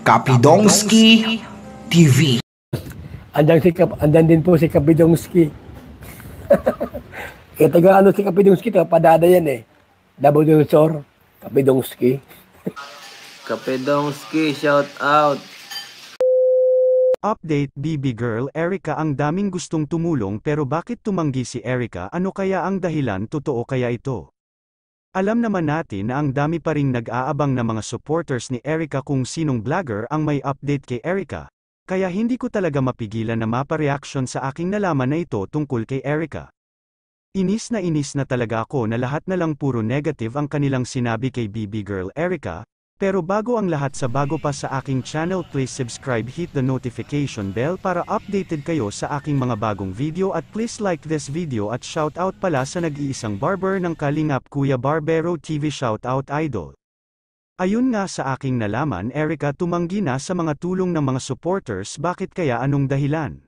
Kapidongski TV. Andan din po si Kapidongski. Taga ano si Kapidongski, taga Padada yan eh. Nabudunsor, Kapidongski. Kapidongski, shout out. Update BB Girl Erica, ang daming gustong tumulong pero bakit tumanggi si Erica? Ano kaya ang dahilan? Totoo kaya ito? Alam naman natin na ang dami pa ring nag-aabang na mga supporters ni Erica kung sinong vlogger ang may update kay Erica. Kaya hindi ko talaga mapigilan na mapa-reaction sa aking nalaman na ito tungkol kay Erica. Inis na talaga ako na lahat na lang puro negative ang kanilang sinabi kay BB Girl Erica. Pero bago ang lahat, sa bago pa sa aking channel, please subscribe, hit the notification bell para updated kayo sa aking mga bagong video, at please like this video. At shout out pala sa nag-iisang barber ng Kalingap, Kuya Barbero TV, shout out idol. Ayun nga, sa aking nalaman, Erica tumanggi na sa mga tulong ng mga supporters. Bakit kaya? Anong dahilan?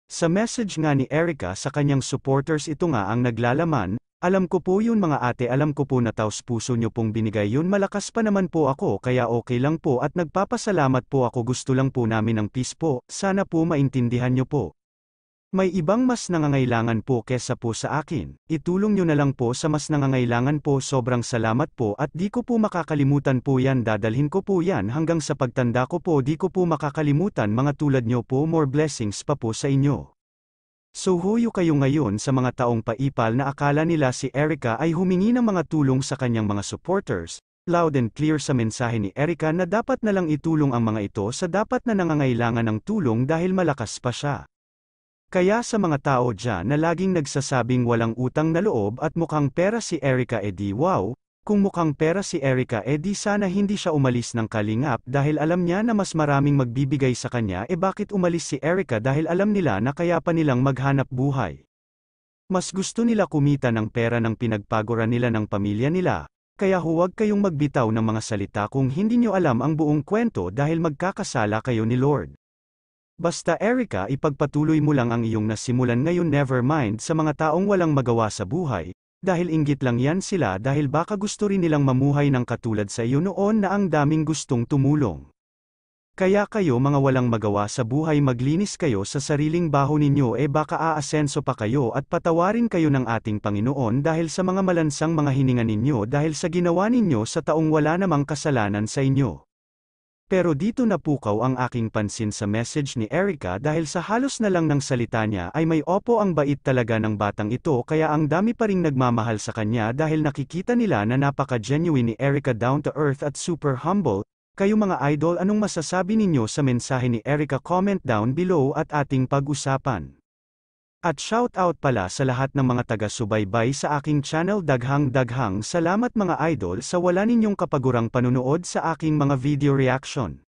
Sa message nga ni Erica sa kanyang supporters, ito nga ang naglalaman. Alam ko po yun mga ate, alam ko po na taos puso nyo pong binigay yun, malakas pa naman po ako kaya okay lang po at nagpapasalamat po ako, gusto lang po namin ng peace po, sana po maintindihan nyo po. May ibang mas nangangailangan po kesa po sa akin, itulong nyo na lang po sa mas nangangailangan po, sobrang salamat po at di ko po makakalimutan po yan, dadalhin ko po yan hanggang sa pagtanda ko po, di ko po makakalimutan mga tulad nyo po, more blessings pa po sa inyo. So huyo kayo ngayon sa mga taong paipal na akala nila si Erica ay humingi ng mga tulong sa kanyang mga supporters. Loud and clear sa mensahe ni Erica na dapat na lang itulong ang mga ito sa dapat na nangangailangan ng tulong dahil malakas pa siya. Kaya sa mga tao dyan na laging nagsasabing walang utang na loob at mukhang pera si Erica, edi wow, kung mukhang pera si Erica edi sana hindi siya umalis ng Kalingap dahil alam niya na mas maraming magbibigay sa kanya. Bakit umalis si Erica? Dahil alam nila na kaya pa nilang maghanap buhay. Mas gusto nila kumita ng pera ng pinagpaguran nila ng pamilya nila, kaya huwag kayong magbitaw ng mga salita kung hindi nyo alam ang buong kwento dahil magkakasala kayo ni Lord. Basta Erica, ipagpatuloy mo lang ang iyong nasimulan ngayon, never mind sa mga taong walang magawa sa buhay. Dahil inggit lang yan sila, dahil baka gusto rin nilang mamuhay ng katulad sa iyo noon na ang daming gustong tumulong. Kaya kayo mga walang magawa sa buhay, maglinis kayo sa sariling baho ninyo, baka aasenso pa kayo at patawarin kayo ng ating Panginoon dahil sa mga malansang mga hininga ninyo dahil sa ginawa ninyo sa taong wala namang kasalanan sa inyo. Pero dito napukaw ang aking pansin sa message ni Erica dahil sa halos na lang ng salita niya ay may opo, ang bait talaga ng batang ito, kaya ang dami pa ring nagmamahal sa kanya dahil nakikita nila na napaka-genuine ni Erica, down to earth at super humble. Kayo mga idol, anong masasabi ninyo sa mensahe ni Erica? Comment down below at ating pag-usapan. At shout out pala sa lahat ng mga taga-subaybay sa aking channel, daghang salamat mga idol sa wala ninyong kapagurang panunood sa aking mga video reaction.